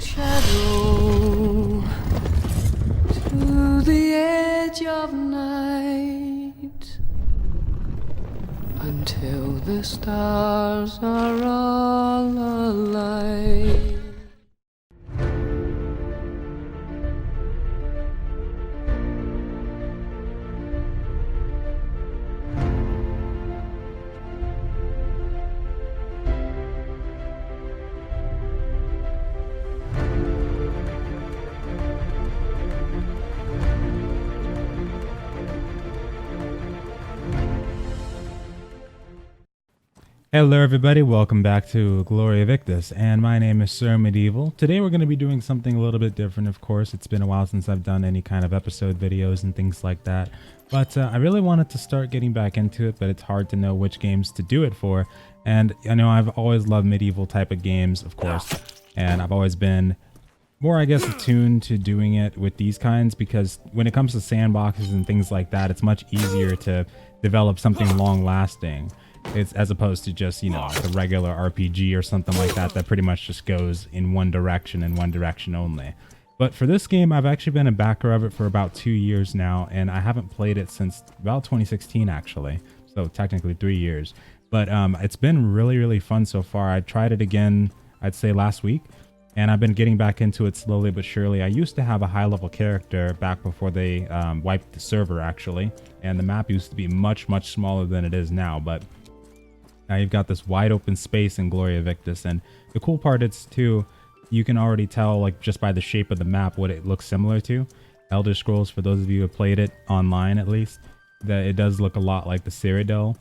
shadow to the edge of night until the stars are all alight. Hello everybody, welcome back to Gloria Victis, and my name is Sir Medieval. Today we're going to be doing something a little bit different, of course. It's been a while since I've done any kind of episode videos and things like that. But I really wanted to start getting back into it, but it's hard to know which games to do it for. And I know I've always loved medieval type of games, of course, and I've always been more, I guess, attuned to doing it with these kinds, because when it comes to sandboxes and things like that, it's much easier to develop something long-lasting. It's as opposed to just, you know, like a regular RPG or something like that that pretty much just goes in one direction and one direction only. But for this game, I've actually been a backer of it for about 2 years now, and I haven't played it since about 2016 actually, so technically 3 years. But it's been really fun so far. I tried it again, I'd say last week, and I've been getting back into it slowly but surely. I used to have a high-level character back before they wiped the server actually, and the map used to be much smaller than it is now, but now you've got this wide open space in Gloria Victis, and the cool part is too, you can already tell, like, just by the shape of the map what it looks similar to. Elder Scrolls, for those of you who have played it online at least, that it does look a lot like the Cyrodiil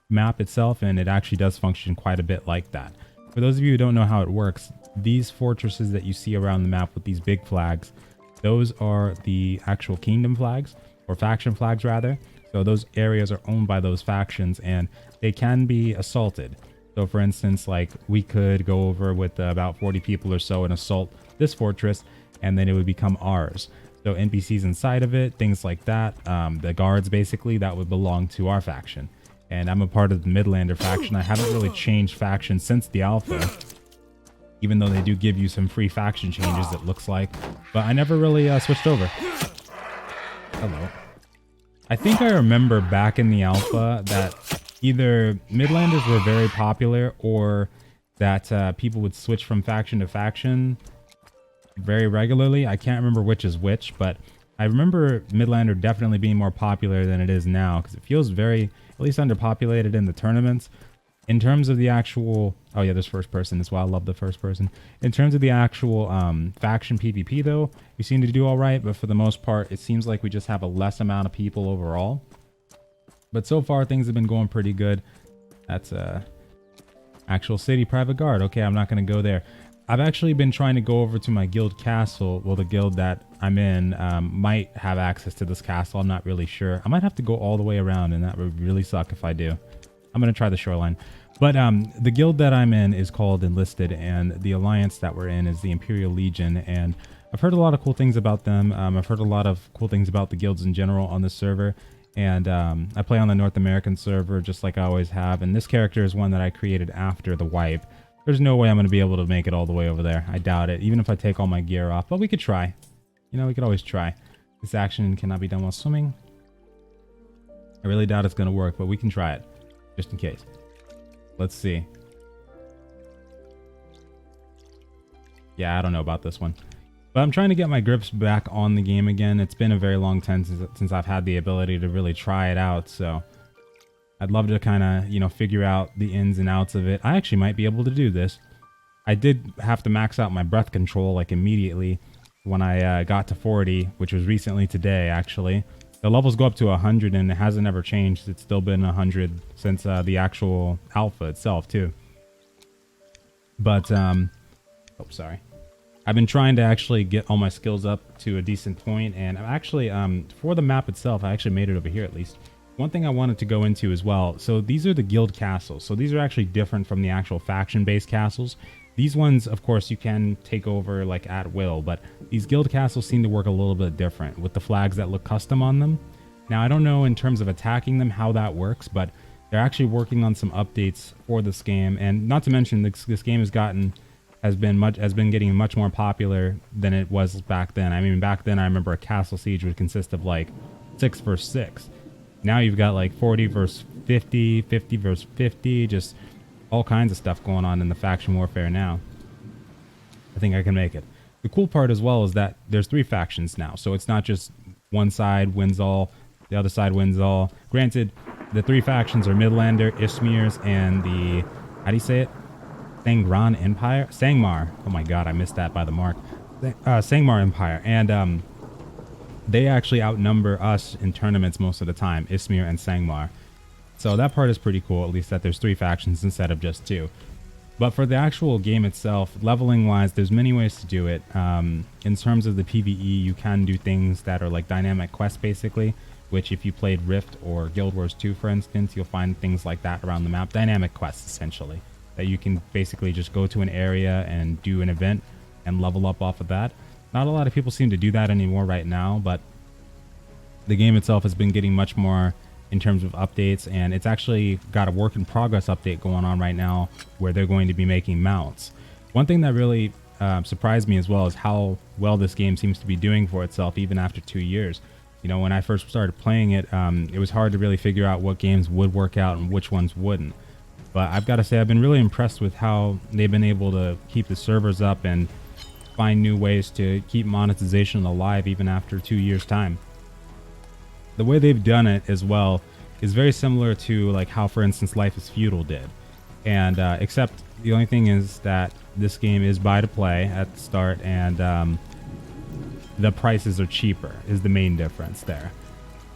map itself, and it actually does function quite a bit like that. For those of you who don't know how it works, these fortresses that you see around the map with these big flags, those are the actual kingdom flags, or faction flags rather. So those areas are owned by those factions, and they can be assaulted. So for instance, like, we could go over with about 40 people or so and assault this fortress, and then it would become ours. So NPCs inside of it, things like that, the guards basically, that would belong to our faction. And I'm a part of the Midlander faction. I haven't really changed factions since the alpha, even though they do give you some free faction changes, it looks like. But I never really switched over. Hello. I think I remember back in the alpha that either Midlanders were very popular, or that people would switch from faction to faction very regularly. I can't remember which is which, but I remember Midlander definitely being more popular than it is now, because it feels very, at least, underpopulated in the tournaments. In terms of the actual, oh yeah, there's first person as well. I love the first person. In terms of the actual faction PvP though, we seem to do all right, but for the most part, it seems like we just have a less amount of people overall. But so far, things have been going pretty good. That's actual city private guard. Okay, I'm not going to go there. I've actually been trying to go over to my guild castle. Well, the guild that I'm in might have access to this castle. I'm not really sure. I might have to go all the way around, and that would really suck if I do. I'm going to try the shoreline. But the guild that I'm in is called Enlisted, and the alliance that we're in is the Imperial Legion, and I've heard a lot of cool things about them. I've heard a lot of cool things about the guilds in general on this server, and I play on the North American server just like I always have, and this character is one that I created after the wipe. There's no way I'm going to be able to make it all the way over there. I doubt it, even if I take all my gear off, but we could try. You know, we could always try. This action cannot be done while swimming. I really doubt it's going to work, but we can try it. Just in case. Let's see. Yeah, I don't know about this one. But I'm trying to get my grips back on the game again. It's been a very long time since I've had the ability to really try it out. So I'd love to kind of, you know, figure out the ins and outs of it. I actually might be able to do this. I did have to max out my breath control like immediately when I got to 40, which was recently today actually. The levels go up to 100, and it hasn't ever changed. It's still been 100 since the actual alpha itself, too. But, oh, sorry. I've been trying to actually get all my skills up to a decent point, and I'm actually, for the map itself, I actually made it over here at least. One thing I wanted to go into as well, so these are the guild castles. So these are actually different from the actual faction-based castles. These ones, of course, you can take over like at will, but these guild castles seem to work a little bit different with the flags that look custom on them. Now, I don't know in terms of attacking them how that works, but they're actually working on some updates for this game. And not to mention, this game has gotten has been getting much more popular than it was back then. I mean, back then I remember a castle siege would consist of like 6 versus 6. Now you've got like 40 versus 50, 50 versus 50, just all kinds of stuff going on in the faction warfare now. I think I can make it. The cool part as well is that there's 3 factions now, so it's not just one side wins all, the other side wins all. Granted, the 3 factions are Midlander, Ismirs, and the, how do you say it? Sangran Empire? Sangmar. Oh my god, I missed that by the mark. Sangmar Empire. And they actually outnumber us in tournaments most of the time, Ismir and Sangmar. So that part is pretty cool, at least that there's 3 factions instead of just 2. But for the actual game itself, leveling wise, there's many ways to do it. In terms of the PvE, you can do things that are like dynamic quests basically, which if you played Rift or Guild Wars 2 for instance, you'll find things like that around the map. Dynamic quests essentially, that you can basically just go to an area and do an event and level up off of that. Not a lot of people seem to do that anymore right now, but the game itself has been getting much more in terms of updates, and it's actually got a work in progress update going on right now where they're going to be making mounts. One thing that really surprised me as well is how well this game seems to be doing for itself even after 2 years. You know, when I first started playing it, it was hard to really figure out what games would work out and which ones wouldn't. But I've got to say, I've been really impressed with how they've been able to keep the servers up and find new ways to keep monetization alive even after 2 years' time. The way they've done it as well is very similar to like how, for instance, Life is Feudal did. And except the only thing is that this game is buy to play at the start, and the prices are cheaper is the main difference there.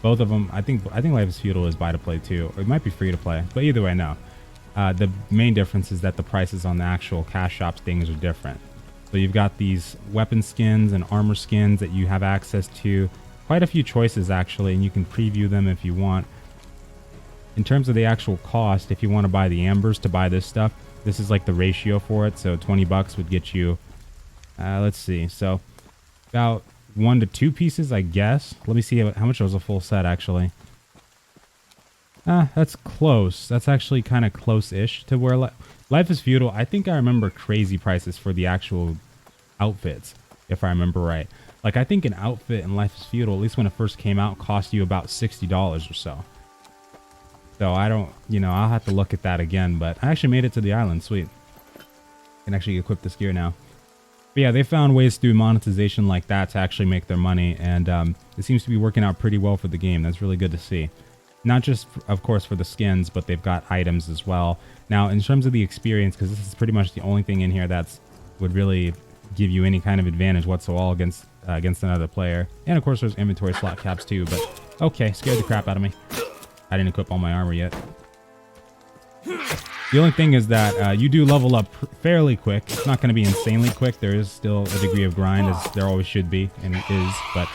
Both of them, I think Life is Feudal is buy to play too, or it might be free to play, but either way, no. The main difference is that the prices on the actual cash shops things are different. So you've got these weapon skins and armor skins that you have access to. Quite a few choices actually, and you can preview them if you want. In terms of the actual cost, if you want to buy the ambers to buy this stuff, this is like the ratio for it. So 20 bucks would get you, let's see, so about 1 to 2 pieces, I guess. Let me see how much was a full set actually. That's close. That's actually kind of close-ish to where Life is Feudal. I think I remember crazy prices for the actual outfits, if I remember right. Like, I think an outfit in Life is Feudal, at least when it first came out, cost you about $60 or so. So I don't, you know, I'll have to look at that again, but I actually made it to the island. Sweet. I can actually equip this gear now. But yeah, they found ways through monetization like that to actually make their money, and it seems to be working out pretty well for the game. That's really good to see. Not just, of course, for the skins, but they've got items as well. Now, in terms of the experience, because this is pretty much the only thing in here that's would really give you any kind of advantage whatsoever against another player. And of course, there's inventory slot caps too. But okay, scared the crap out of me. I didn't equip all my armor yet. The only thing is that you do level up fairly quick. It's not going to be insanely quick. There is still a degree of grind, as there always should be, and it is. But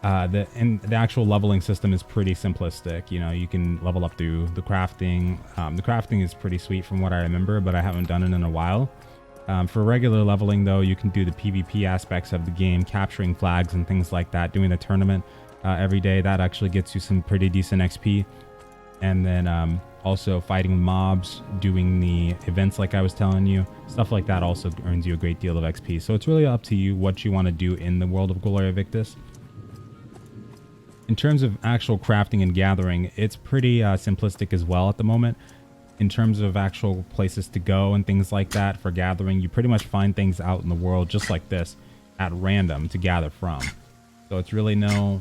the actual leveling system is pretty simplistic. You know, you can level up through the crafting. The crafting is pretty sweet from what I remember, but I haven't done it in a while. For regular leveling, though, you can do the PvP aspects of the game, capturing flags and things like that, doing the tournament every day. That actually gets you some pretty decent XP. And then also fighting mobs, doing the events like I was telling you. Stuff like that also earns you a great deal of XP. So it's really up to you what you want to do in the world of Gloria Victis. In terms of actual crafting and gathering, it's pretty simplistic as well at the moment. In terms of actual places to go and things like that for gathering, you pretty much find things out in the world just like this at random to gather from. So it's really no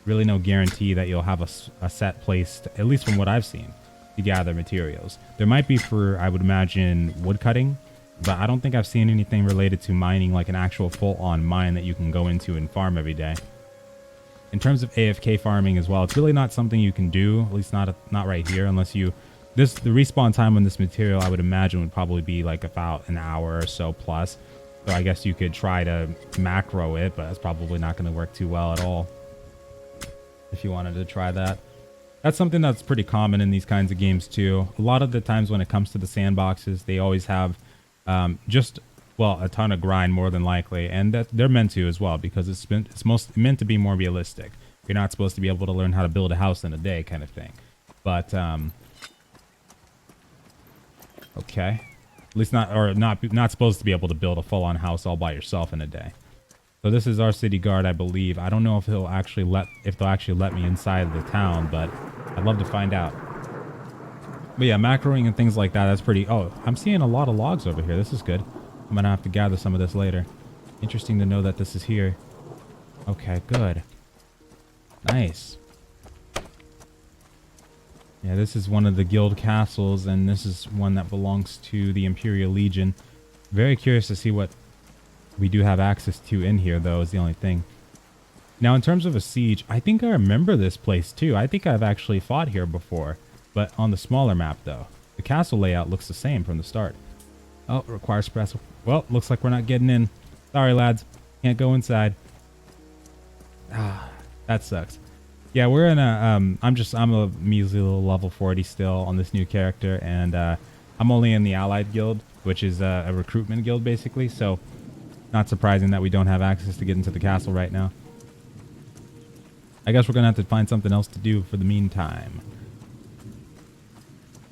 guarantee that you'll have a set place, at least from what I've seen, to gather materials. There might be for, I would imagine, wood cutting, but I don't think I've seen anything related to mining, like an actual full-on mine that you can go into and farm every day. In terms of AFK farming as well, it's really not something you can do, at least not right here, unless you... The respawn time on this material, I would imagine, would probably be like about an hour or so plus. So I guess you could try to macro it, but it's probably not going to work too well at all if you wanted to try that. That's something that's pretty common in these kinds of games too. A lot of the times when it comes to the sandboxes, they always have a ton of grind more than likely, and that they're meant to as well, because it's meant to be more realistic. You're not supposed to be able to learn how to build a house in a day kind of thing. But okay, At least not supposed to be able to build a full-on house all by yourself in a day. So this is our city guard, I believe. I don't know if they'll actually let me inside the town, but I'd love to find out. But yeah, macroing and things like that, that's pretty... Oh, I'm seeing a lot of logs over here. This is good. I'm going to have to gather some of this later. Interesting to know that this is here. Okay, good. Nice. Yeah, this is one of the guild castles, and this is one that belongs to the Imperial Legion. Very curious to see what we do have access to in here, though, is the only thing. Now, in terms of a siege, I think I remember this place, too. I think I've actually fought here before, but on the smaller map, though. The castle layout looks the same from the start. Oh, requires press. Well, looks like we're not getting in. Sorry, lads. Can't go inside. Ah, that sucks. Yeah, we're in a, I'm a measly little level 40 still on this new character, and I'm only in the Allied Guild, which is a recruitment guild, basically, so not surprising that we don't have access to get into the castle right now. I guess we're going to have to find something else to do for the meantime.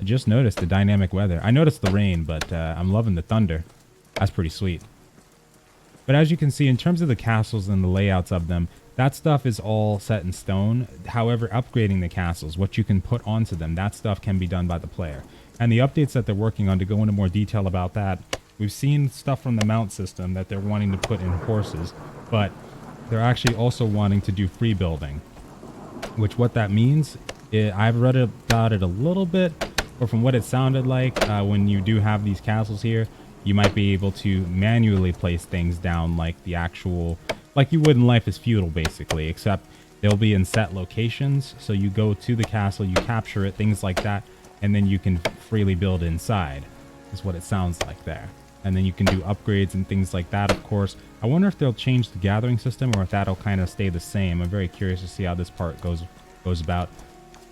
I just noticed the dynamic weather. I noticed the rain, but I'm loving the thunder. That's pretty sweet. But as you can see, in terms of the castles and the layouts of them, that stuff is all set in stone. However, upgrading the castles, what you can put onto them, that stuff can be done by the player. And the updates that they're working on, to go into more detail about that, we've seen stuff from the mount system that they're wanting to put in horses, but they're actually also wanting to do free building. Which what that means, I've read about it a little bit, or from what it sounded like, when you do have these castles here, you might be able to manually place things down like the actual, like you would in Life is Feudal, basically, except they'll be in set locations. So you go to the castle, you capture it, things like that, and then you can freely build inside, is what it sounds like there. And then you can do upgrades and things like that, of course. I wonder if they'll change the gathering system or if that'll kind of stay the same. I'm very curious to see how this part goes about.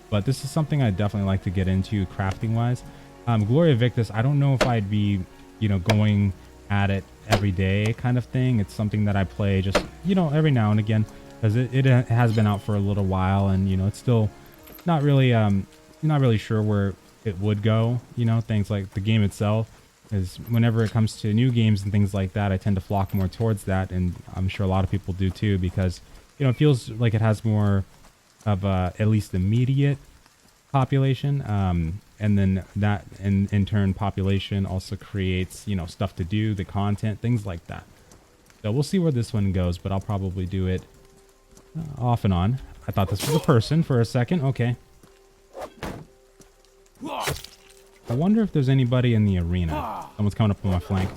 But this is something I'd definitely like to get into crafting-wise. Gloria Victis, I don't know if I'd be, you know, going at it every day kind of thing. It's something that I play just, you know, every now and again, because it has been out for a little while, and, you know, it's still not really sure where it would go, you know, things like the game itself. Is whenever it comes to new games and things like that, I tend to flock more towards that, and I'm sure a lot of people do too, because, you know, it feels like it has more of a at least immediate population, and then that in turn population also creates, you know, stuff to do, the content, things like that. So we'll see where this one goes, but I'll probably do it off and on. I thought this was a person for a second. Okay. I wonder if there's anybody in the arena. Someone's coming up on my flank.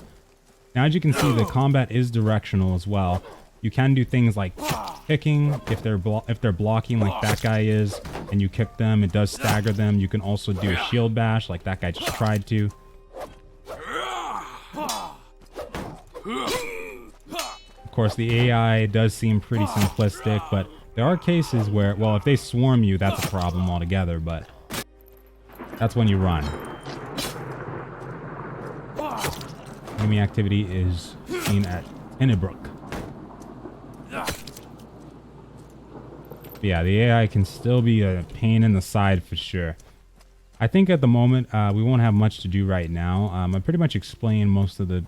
Now, as you can see, the combat is directional as well. You can do things like kicking if they're blocking like that guy is, and you kick them, it does stagger them. You can also do a shield bash like that guy just tried to. Of course, the AI does seem pretty simplistic, but there are cases where, well, if they swarm you, that's a problem altogether, but that's when you run. Enemy activity is seen at Tennebrook. Yeah, the AI can still be a pain in the side for sure. I think at the moment, we won't have much to do right now. I pretty much explained most of the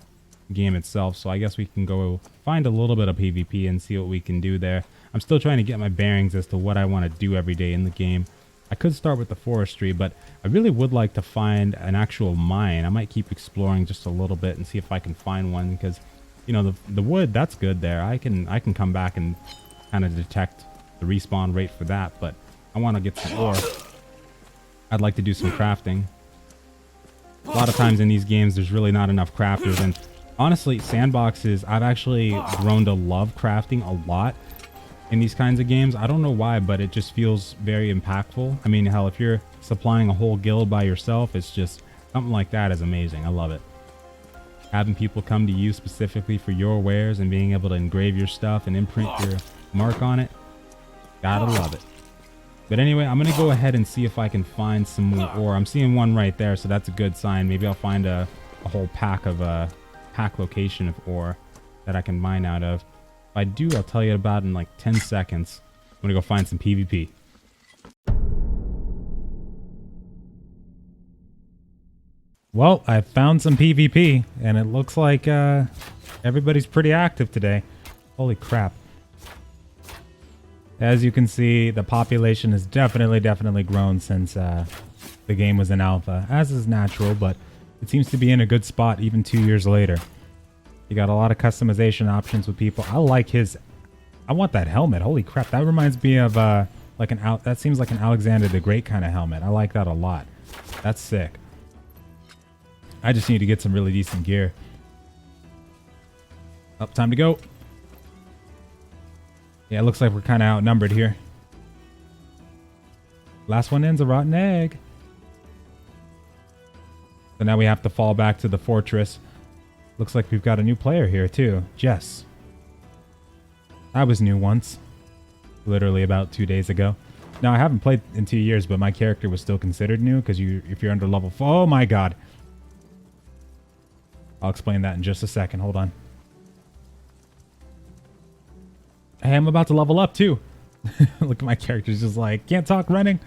game itself, so I guess we can go find a little bit of PvP and see what we can do there. I'm still trying to get my bearings as to what I want to do every day in the game. I could start with the forestry, but I really would like to find an actual mine. I might keep exploring just a little bit and see if I can find one, because, you know, the wood, that's good there. I can come back and kind of detect the respawn rate for that, but I want to get some ore. I'd like to do some crafting. A lot of times in these games, there's really not enough crafters, and honestly, sandboxes, I've actually grown to love crafting a lot in these kinds of games. I don't know why, but it just feels very impactful. I mean, hell, if you're supplying a whole guild by yourself, it's just something like that is amazing. I love it. Having people come to you specifically for your wares and being able to engrave your stuff and imprint your mark on it, gotta love it. But anyway, I'm gonna go ahead and see if I can find some more ore. I'm seeing one right there, so that's a good sign. Maybe I'll find a whole pack of pack location of ore that I can mine out of. If I do, I'll tell you about it in like 10 seconds. I'm gonna go find some PvP. Well, I found some PvP, and it looks like everybody's pretty active today. Holy crap. As you can see, the population has definitely grown since the game was in alpha, as is natural, but it seems to be in a good spot even 2 years later. You got a lot of customization options with people. I like his... I want that helmet. Holy crap, that reminds me of like that seems like an Alexander the Great kind of helmet. I like that a lot. That's sick. I just need to get some really decent gear. Oh, time to go. Yeah, it looks like we're kind of outnumbered here. Last one in's a rotten egg. So now we have to fall back to the fortress. Looks like we've got a new player here too. Jess. I was new once. Literally about 2 days ago. Now, I haven't played in 2 years, but my character was still considered new because if you're under level 4... Oh my god. I'll explain that in just a second. Hold on. Hey, I'm about to level up too. Look at my character's just like, can't talk running.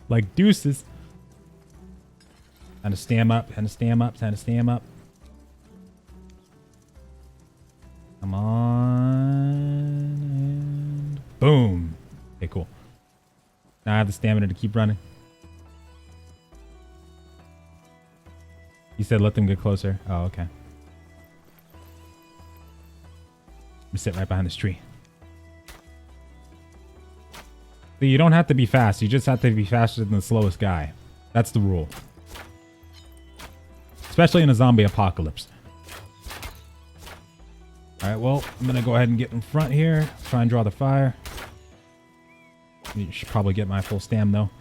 Like deuces. Time to stam up, time to stam up, time to stam up. Come on. And boom. Okay, cool. Now I have the stamina to keep running. You said let them get closer. Oh, okay. Let me sit right behind this tree. So you don't have to be fast. You just have to be faster than the slowest guy. That's the rule. Especially in a zombie apocalypse. Alright, well, I'm going to go ahead and get in front here. Try and draw the fire. You should probably get my full stam, though.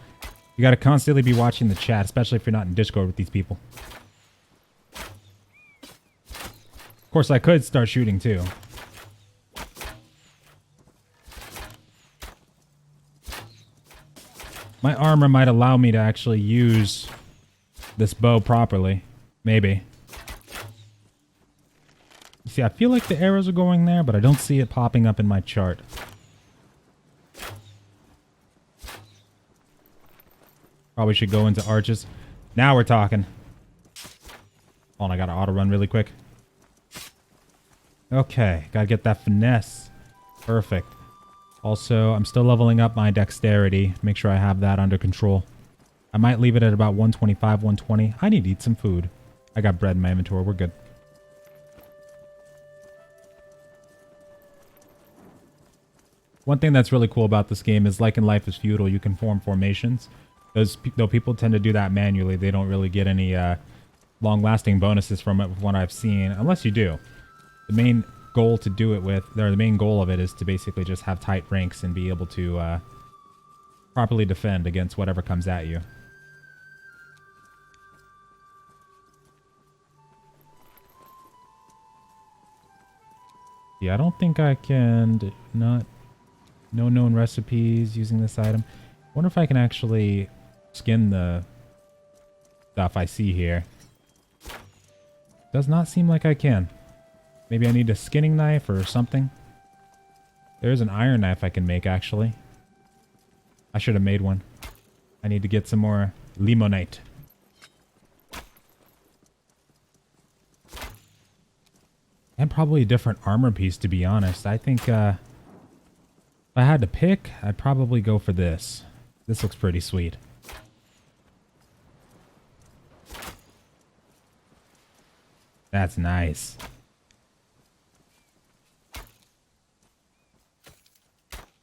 You got to constantly be watching the chat, especially if you're not in Discord with these people. Of course, I could start shooting, too. My armor might allow me to actually use this bow properly. Maybe. You see, I feel like the arrows are going there, but I don't see it popping up in my chart. Probably should go into arches. Now we're talking. Hold on, I gotta auto run really quick. Okay, gotta get that finesse. Perfect. Also, I'm still leveling up my dexterity. Make sure I have that under control. I might leave it at about 125, 120. I need to eat some food. I got bread in my inventory. We're good. One thing that's really cool about this game is, like in Life is Feudal, you can form formations. Though people tend to do that manually, they don't really get any long-lasting bonuses from it, from what I've seen, unless you do. The main goal to do it with, or the main goal of it, is to basically just have tight ranks and be able to properly defend against whatever comes at you. Yeah, I don't think I can... No known recipes using this item. I wonder if I can actually skin the stuff I see here. Does not seem like I can. Maybe I need a skinning knife or something. There's an iron knife I can make, actually. I should have made one. I need to get some more limonite. And probably a different armor piece, to be honest. I think if I had to pick, I'd probably go for this. This looks pretty sweet. That's nice.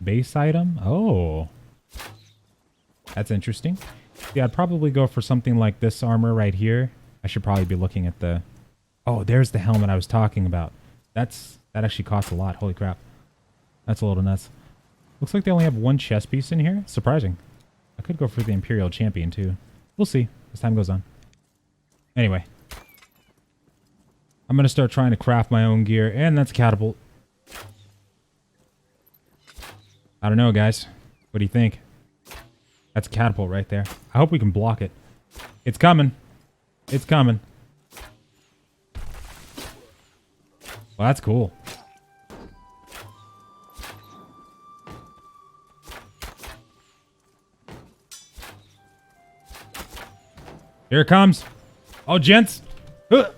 Base item? Oh. That's interesting. Yeah, I'd probably go for something like this armor right here. I should probably be looking at the... Oh, there's the helmet I was talking about. That actually costs a lot. Holy crap. That's a little nuts. Looks like they only have one chest piece in here. Surprising. I could go for the Imperial Champion too. We'll see as time goes on. Anyway. I'm going to start trying to craft my own gear. And that's catapult. I don't know, guys. What do you think? That's a catapult right there. I hope we can block it. It's coming. It's coming. Well, that's cool. Here it comes. Oh, gents. Huh!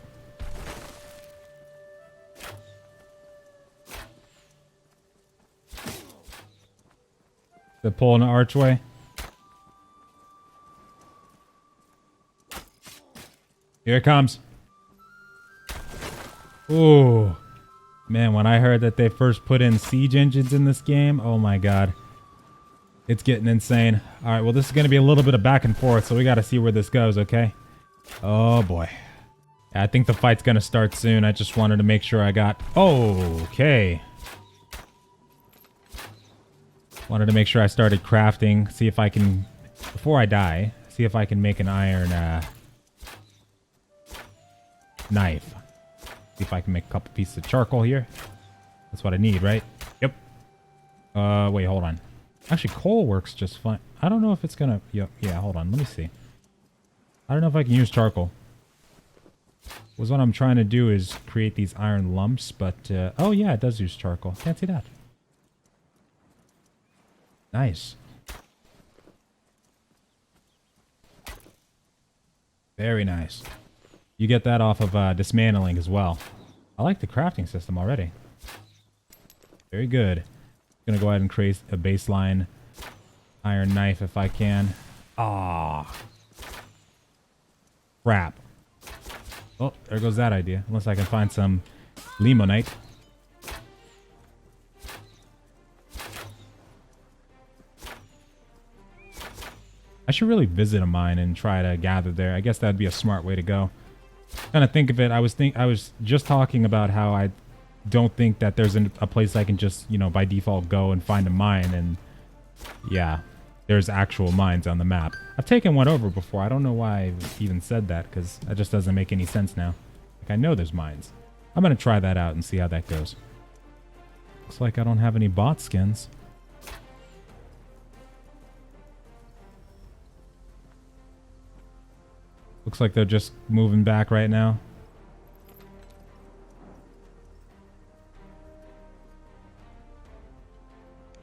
They're pulling an archway. Here it comes. Ooh. Man, when I heard that they first put in siege engines in this game, oh my god. It's getting insane. Alright, well this is going to be a little bit of back and forth, so we got to see where this goes, okay? Oh boy. Yeah, I think the fight's going to start soon. I just wanted to make sure I got... Oh, okay. Wanted to make sure I started crafting. See if I can... Before I die, see if I can make an iron knife. See if I can make a couple pieces of charcoal here. That's what I need, right? Yep. Wait, hold on. Actually, coal works just fine. I don't know if it's gonna... Yeah, hold on. Let me see. I don't know if I can use charcoal. What I'm trying to do is create these iron lumps, but... oh, yeah, it does use charcoal. Can't see that. Nice. Very nice. You get that off of dismantling as well. I like the crafting system already. Very good. Gonna go ahead and create a baseline iron knife if I can. Ah, crap. Oh, there goes that idea. Unless I can find some limonite. I should really visit a mine and try to gather there. I guess that'd be a smart way to go. Kind of think of it. I was just talking about how I don't think that there's a place I can just, you know, by default go and find a mine. And yeah, there's actual mines on the map. I've taken one over before. I don't know why I even said that, because that just doesn't make any sense now. Like, I know there's mines. I'm going to try that out and see how that goes. Looks like I don't have any bot skins. Looks like they're just moving back right now.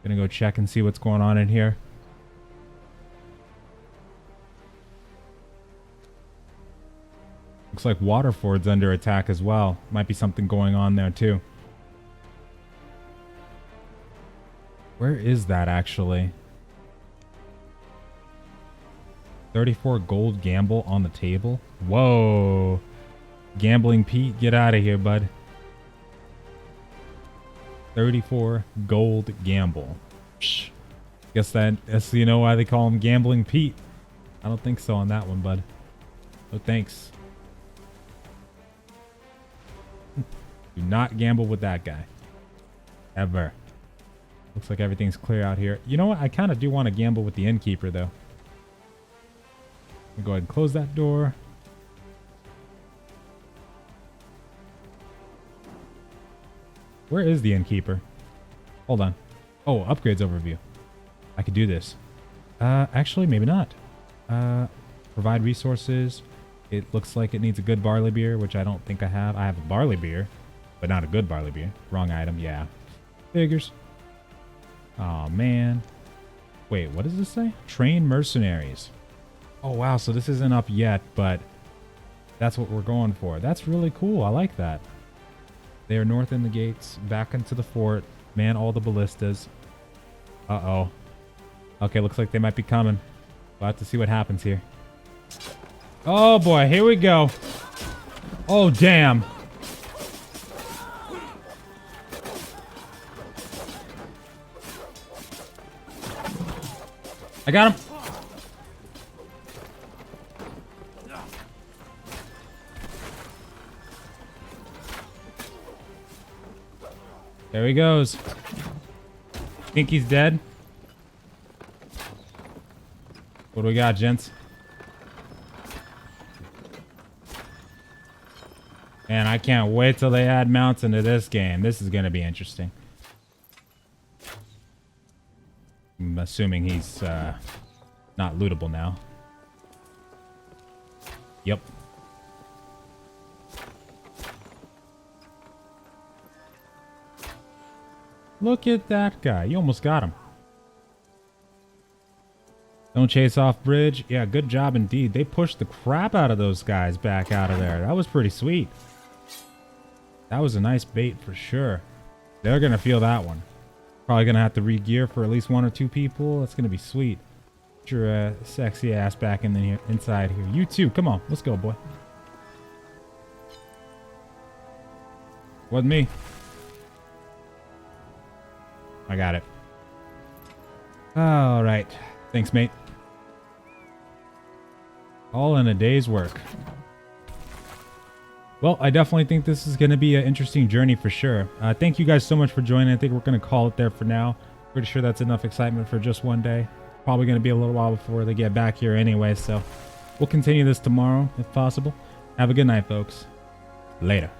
Gonna go check and see what's going on in here. Looks like Waterford's under attack as well. Might be something going on there too. Where is that actually? 34 gold gamble on the table. Whoa. Gambling Pete, get out of here, bud. 34 gold gamble. Psh. Guess you know why they call him Gambling Pete. I don't think so on that one, bud. No thanks. Do not gamble with that guy. Ever. Looks like everything's clear out here. You know what? I kind of do want to gamble with the innkeeper, though. Go ahead and close that door. Where is the innkeeper? Hold on. Oh, upgrades overview. I could do this. Actually, maybe not. Provide resources. It looks like it needs a good barley beer, which I don't think I have. I have a barley beer, but not a good barley beer. Wrong item. Yeah. Figures. Oh, man. Wait, what does this say? Train mercenaries. Oh, wow. So this isn't up yet, but that's what we're going for. That's really cool. I like that. They are north in the gates, back into the fort. Man, all the ballistas. Uh-oh. Okay, looks like they might be coming. We'll have to see what happens here. Oh, boy. Here we go. Oh, damn. I got him. There he goes. Think he's dead? What do we got, gents? Man, I can't wait till they add mounts into this game. This is going to be interesting. I'm assuming he's not lootable now. Yep. Look at that guy. You almost got him. Don't chase off bridge. Yeah, good job indeed. They pushed the crap out of those guys back out of there. That was pretty sweet. That was a nice bait for sure. They're going to feel that one. Probably going to have to re-gear for at least 1 or 2 people. That's going to be sweet. Get your sexy ass back in here, inside here. You too. Come on. Let's go, boy. Wasn't me. I got it. All right. Thanks, mate. All in a day's work. Well, I definitely think this is going to be an interesting journey for sure. Thank you guys so much for joining. I think we're going to call it there for now. Pretty sure that's enough excitement for just one day. Probably going to be a little while before they get back here anyway, so we'll continue this tomorrow if possible. Have a good night, folks. Later.